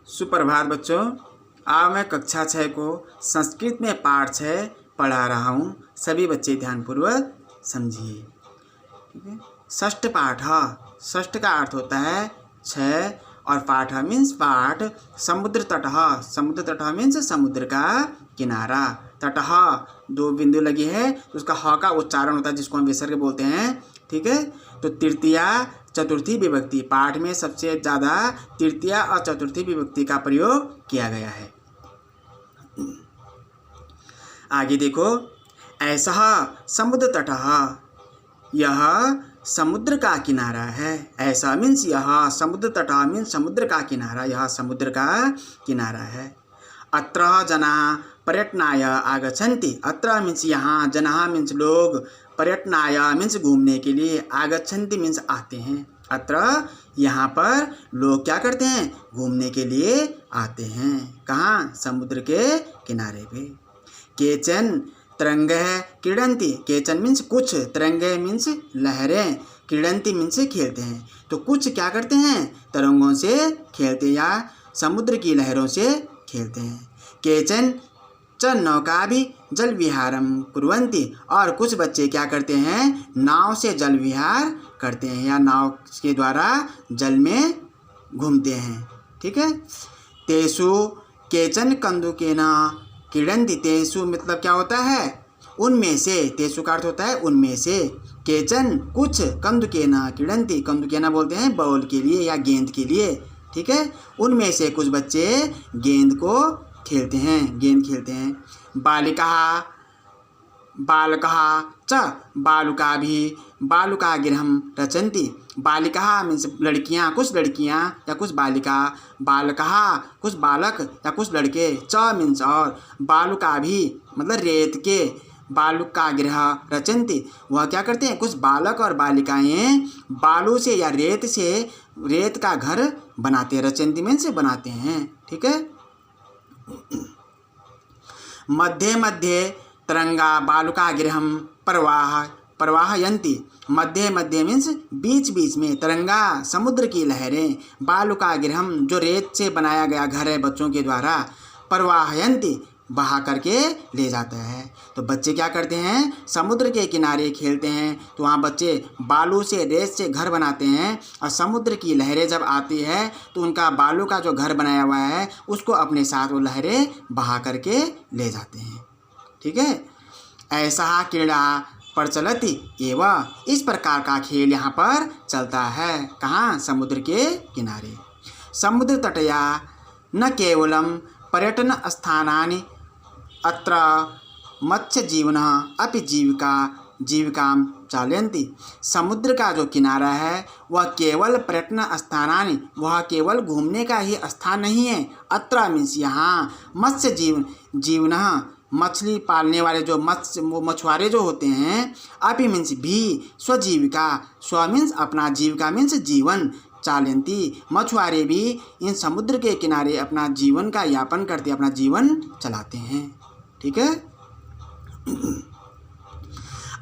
सुप्रभात बच्चों। आज मैं कक्षा 6 को संस्कृत में पाठ 6 पढ़ा रहा हूँ। सभी बच्चे ध्यानपूर्वक समझिए। ठीक है। षष्ठ पाठ। षष्ठ का अर्थ होता है 6 और पाठ मीन्स पाठ। समुद्र तट। समुद्र तट मीन्स समुद्र का किनारा। तट 2 बिंदु लगी है तो उसका ह का उच्चारण होता है जिसको हम विसर्ग बोलते हैं। ठीक है। तो तृतीया चतुर्थी विभक्ति पाठ में सबसे ज़्यादा तृतीया और चतुर्थी विभक्ति का प्रयोग किया गया है। आगे देखो, ऐसा समुद्र तट, यह समुद्र का किनारा है। ऐसा मीन्स यह, समुद्र तट मीन्स समुद्र का किनारा, यह समुद्र का किनारा है। अत्र जना पर्यटनाय आगच्छन्ति। अत्र मीन्स यहाँ, जना मीन्स लोग, पर्यटनाय मीन्स घूमने के लिए, आगच्छन्ति मीन्स आते हैं। अत्र यहाँ पर लोग क्या करते हैं? घूमने के लिए आते हैं। कहाँ? समुद्र के किनारे पे। केचन तरंगः क्रीडन्ति। केचन मीन्स कुछ, तरंगः मीन्स लहरें, क्रीडन्ति मीन्स खेलते हैं। तो कुछ क्या करते हैं? तरंगों से खेलते या समुद्र की लहरों से खेलते हैं। केचन च नौका भी जल विहारम कुर्वन्ति। और कुछ बच्चे क्या करते हैं? नाव से जल विहार करते हैं या नाव के द्वारा जल में घूमते हैं। ठीक है। तेषु केचन कंदुकेन क्रीडन्ति। तेषु मतलब क्या होता है? उनमें से। तेषु का अर्थ होता है उनमें से। केचन कुछ, कंदुकेन क्रीडन्ति। कंदुकेन बोलते हैं बॉल के लिए या गेंद के लिए। ठीक है। उनमें से कुछ बच्चे गेंद को खेलते हैं, गेंद खेलते हैं। बालिका बालकः च बालुका भी बालुका गृहं रचन्ति। बालिका मीन्स लड़कियाँ, कुछ लड़कियाँ या कुछ बालिका, बालकः कुछ बालक या कुछ लड़के, च मीन्स और, बालुका भी मतलब रेत के, बालुका गृह रचन्ति। वह क्या करते हैं? कुछ बालक और बालिकाएँ बालू से या रेत से रेत का घर बनाते हैं। रचन्ति मीन्स बनाते हैं। ठीक है। मध्ये मध्ये तरंगा बालुका गृहं प्रवाहयन्ति। मध्य मध्य मीन्स बीच बीच में, तरंगा समुद्र की लहरें, बालुका गृहं जो रेत से बनाया गया घर है बच्चों के द्वारा, प्रवाहयन्ति बहा करके ले जाता है। तो बच्चे क्या करते हैं? समुद्र के किनारे खेलते हैं। तो वहाँ बच्चे बालू से रेत से घर बनाते हैं और समुद्र की लहरें जब आती है तो उनका बालू का जो घर बनाया हुआ है उसको अपने साथ वो लहरें बहा करके ले जाते हैं। ठीक है। ऐसा क्रीड़ा प्रचलति एवं, इस प्रकार का खेल यहाँ पर चलता है। कहाँ? समुद्र के किनारे। समुद्र तटया न केवलं पर्यटन स्थानानि अत्र मत्स्य जीवनः अपि जीविकां चालयन्ति। समुद्र का जो किनारा है वह केवल पर्यटन स्थानानि, वह केवल घूमने का ही स्थान नहीं है। अत्र मीन्स यहाँ, मत्स्य जीवनः मछली पालने वाले जो मछुआरे जो होते हैं, अपि मीन्स भी, स्वजीविका, स्व मीन्स अपना, जीविका मीन्स जीवन, चालयन्ति मछुआरे भी इन समुद्र के किनारे अपना जीवन का यापन करते, अपना जीवन चलाते हैं। ठीक है।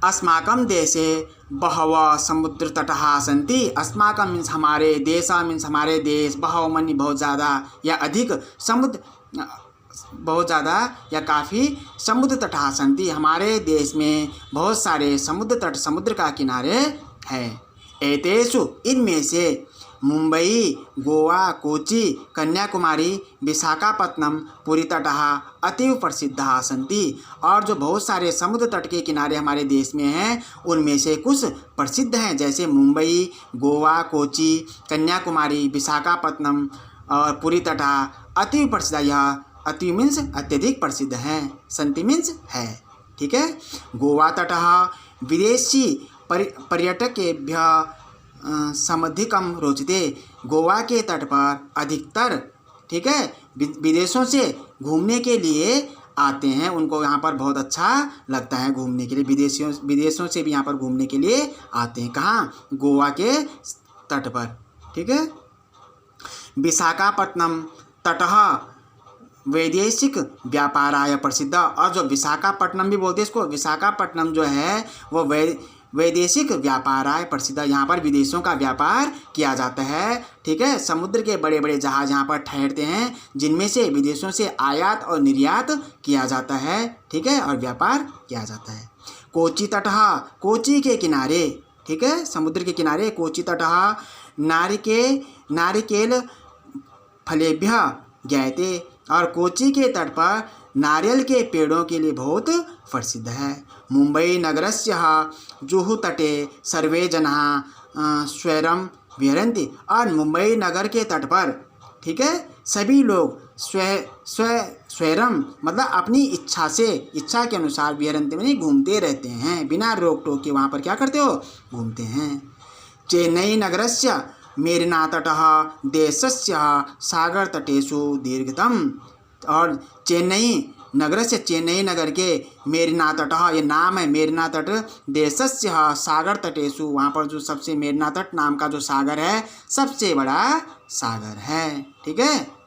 अस्माकं देशे बहवः समुद्र तटः सन्ति। अस्माकं मीन्स हमारे, देशा मीन्स हमारे देश, बहवः मनी बहुत ज़्यादा या अधिक, समुद्र बहुत ज़्यादा या काफ़ी, समुद्र तटः सन्ति हमारे देश में बहुत सारे समुद्र तट, समुद्र का किनारे है। एतेषु इनमें से मुंबई, गोवा, कोची, कन्याकुमारी, विशाखापत्तनम, पुरी तटः अतीव प्रसिद्धाः सन्ति। और जो बहुत सारे समुद्र तट के किनारे हमारे देश में हैं उनमें से कुछ प्रसिद्ध हैं, जैसे मुंबई, गोवा, कोची, कन्याकुमारी, विशाखापत्तनम और पुरी तटः अतीव प्रसिद्ध। यह अति मीन्स अत्यधिक प्रसिद्ध हैं, सन्ति मीन्स है। ठीक है। गोवा तटः विदेशी पर्यटकेभ्यः समधिकम रोचते। गोवा के तट पर अधिकतर, ठीक है, विदेशों से घूमने के लिए आते हैं। उनको यहाँ पर बहुत अच्छा लगता है घूमने के लिए। विदेशों से भी यहाँ पर घूमने के लिए आते हैं। कहाँ? गोवा के तट पर। ठीक है। विशाखापत्तनम तटः वैदेशिक व्यापाराय प्रसिद्ध। और जो विशाखापट्टनम भी बोलते हैं इसको, विशाखापट्टनम जो है वो वैदेशिक व्यापाराय प्रसिद्ध, यहाँ पर विदेशों का व्यापार किया जाता है। ठीक है, समुद्र के बड़े बड़े जहाज यहाँ पर ठहरते हैं, जिनमें से विदेशों से आयात और निर्यात किया जाता है। ठीक है, और व्यापार किया जाता है। कोची तटः, कोची के किनारे, ठीक है, समुद्र के किनारे। कोची तटः नारिकेल फलेभ्यः ज्ञायते, और कोची के तट पर नारियल के पेड़ों के लिए बहुत प्रसिद्ध है। मुंबई नगरस्य जुहू तटे सर्वे जनाः स्वैरम विहरन्ति, और मुंबई नगर के तट पर, ठीक है, सभी लोग स्वैरम मतलब अपनी इच्छा से, इच्छा के अनुसार, विहरन्ति में घूमते रहते हैं, बिना रोक टोक के वहाँ पर क्या करते हो, घूमते हैं। चेन्नई नगरस्य मेरिना तटः देशस्य सागर तटेषु दीर्घतम, और चेन्नई नगर से, चेन्नई नगर के मेरिना तटः, ये नाम है मेरिना तट, देशस्य सागर तटेषु, वहाँ पर जो सबसे मेरिना तट नाम का जो सागर है सबसे बड़ा सागर है। ठीक है।